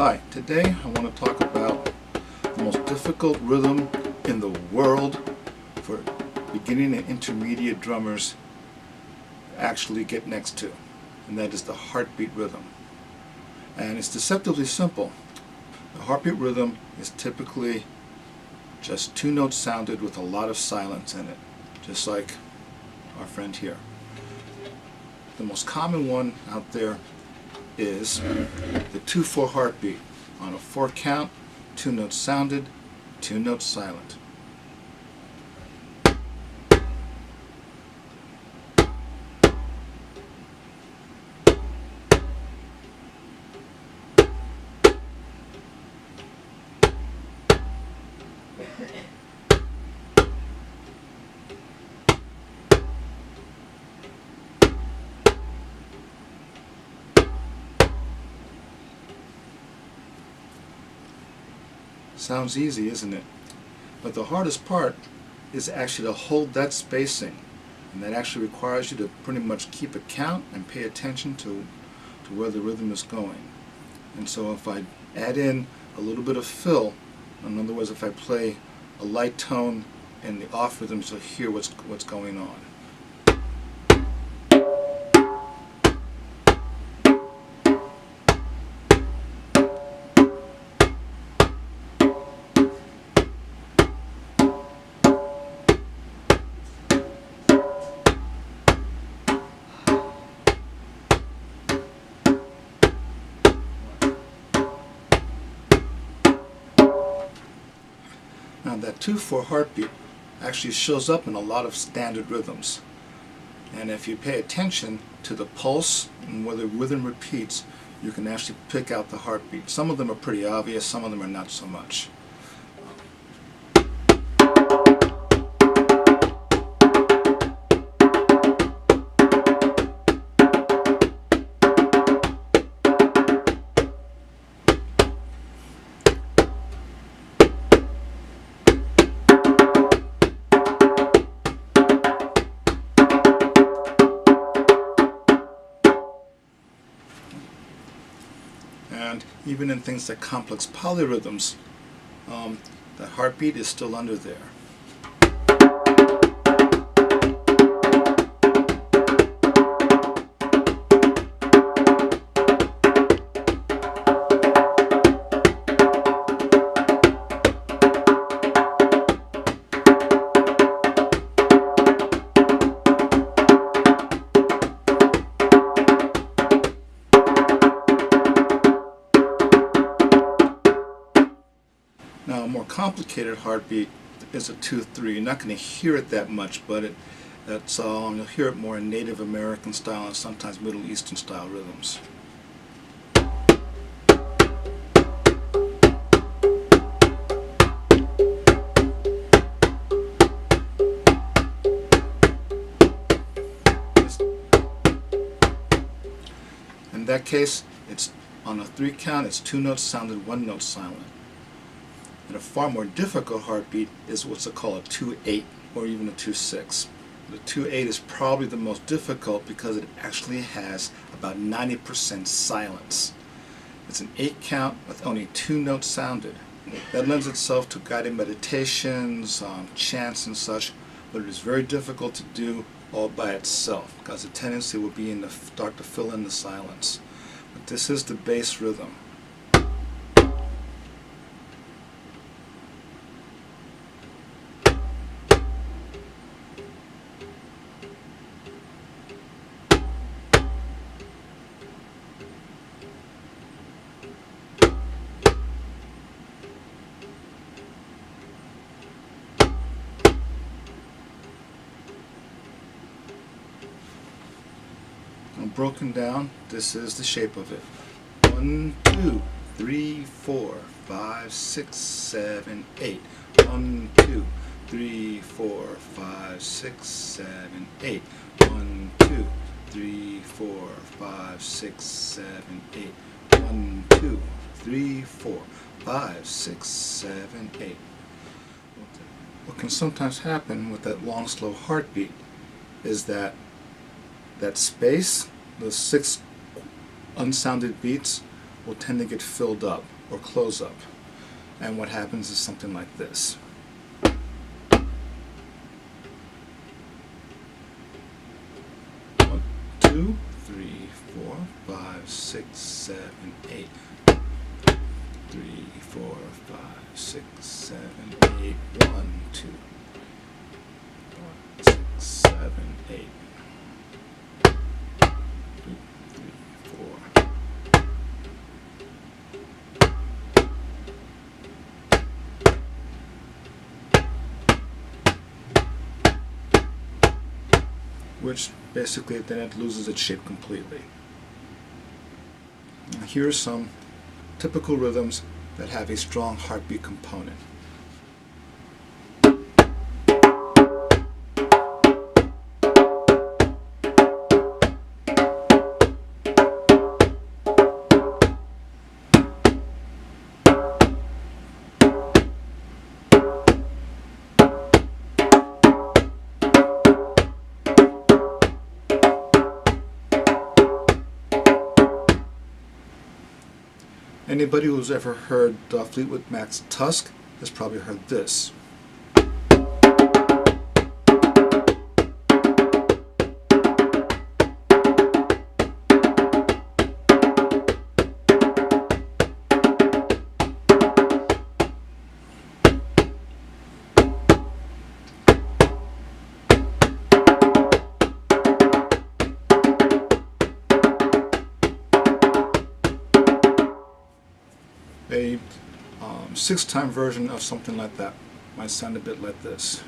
Hi, today I want to talk about the most difficult rhythm in the world for beginning and intermediate drummers to actually get next to, and that is the heartbeat rhythm. And it's deceptively simple. The heartbeat rhythm is typically just two notes sounded with a lot of silence in it, just like our friend here. The most common one out there is the 2/4 heartbeat. On a 4 count, 2 notes sounded, 2 notes silent. Sounds easy, isn't it? But the hardest part is actually to hold that spacing, and that actually requires you to pretty much keep a count and pay attention to where the rhythm is going. And so if I add in a little bit of fill, in other words, if I play a light tone in the off rhythms, you'll hear what's going on. Now that 2/4 heartbeat actually shows up in a lot of standard rhythms. And if you pay attention to the pulse and where the rhythm repeats, you can actually pick out the heartbeat. Some of them are pretty obvious, some of them are not so much. And even in things like complex polyrhythms, the heartbeat is still under there. Now, a more complicated heartbeat is a 2/3. You're not going to hear it that much, but you'll hear it more in Native American style and sometimes Middle Eastern style rhythms. In that case, it's on a 3 count, it's 2 notes sounded, 1 note silent. And a far more difficult heartbeat is what's called a 2/8 or even a 2/6. The 2/8 is probably the most difficult because it actually has about 90% silence. It's an 8 count with only 2 notes sounded. That lends itself to guided meditations, chants and such, but it is very difficult to do all by itself because the tendency will be to start to fill in the silence. But this is the bass rhythm. Broken down, this is the shape of it. 1, 2, 3, 4, 5, 6, 7, 8. 1, 2, 3, 4, 5, 6, 7, 8. 1, 2, 3, 4, 5, 6, 7, 8. 1, 2, 3, 4, 5, 6, 7, 8. What can sometimes happen with that long, slow heartbeat is that space, those 6 unsounded beats, will tend to get filled up. or close up. And what happens is something like this. 2, 3, 4, 5, 6, 7, 8. 3, 4, 5, 6, 7, 8. 1, 2, 6, 7, 8. 2, 3, 4. Which basically then it loses its shape completely. Now here are some typical rhythms that have a strong heartbeat component. Anybody who's ever heard Fleetwood Mac's Tusk has probably heard this. A 6-time version of something like that might sound a bit like this.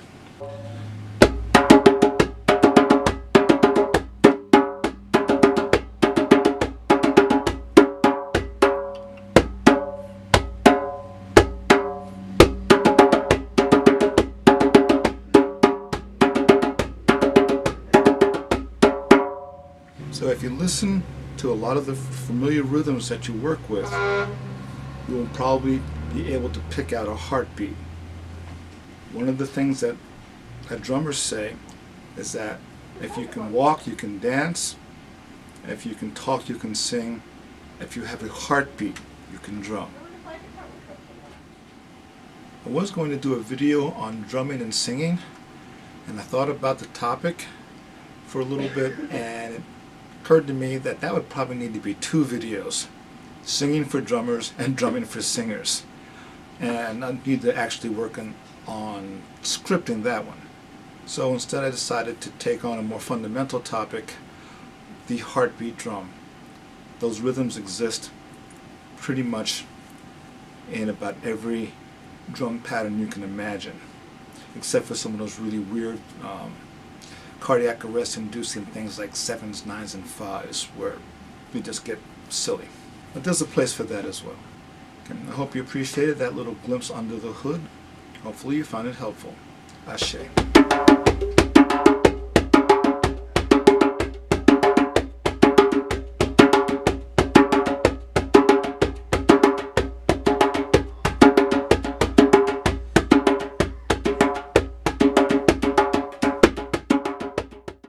So if you listen to a lot of the familiar rhythms that you work with, you will probably be able to pick out a heartbeat. One of the things that drummers say is that if you can walk, you can dance. If you can talk, you can sing. If you have a heartbeat, you can drum. I was going to do a video on drumming and singing, and I thought about the topic for a little bit, and it occurred to me that that would probably need to be 2 videos. Singing for drummers and drumming for singers. And I need to actually work on scripting that one. So instead I decided to take on a more fundamental topic, the heartbeat drum. Those rhythms exist pretty much in about every drum pattern you can imagine, except for some of those really weird cardiac arrest inducing things like 7s, 9s, and 5s, where we just get silly. But there's a place for that as well. Okay, I hope you appreciated that little glimpse under the hood. Hopefully you found it helpful. Ashé.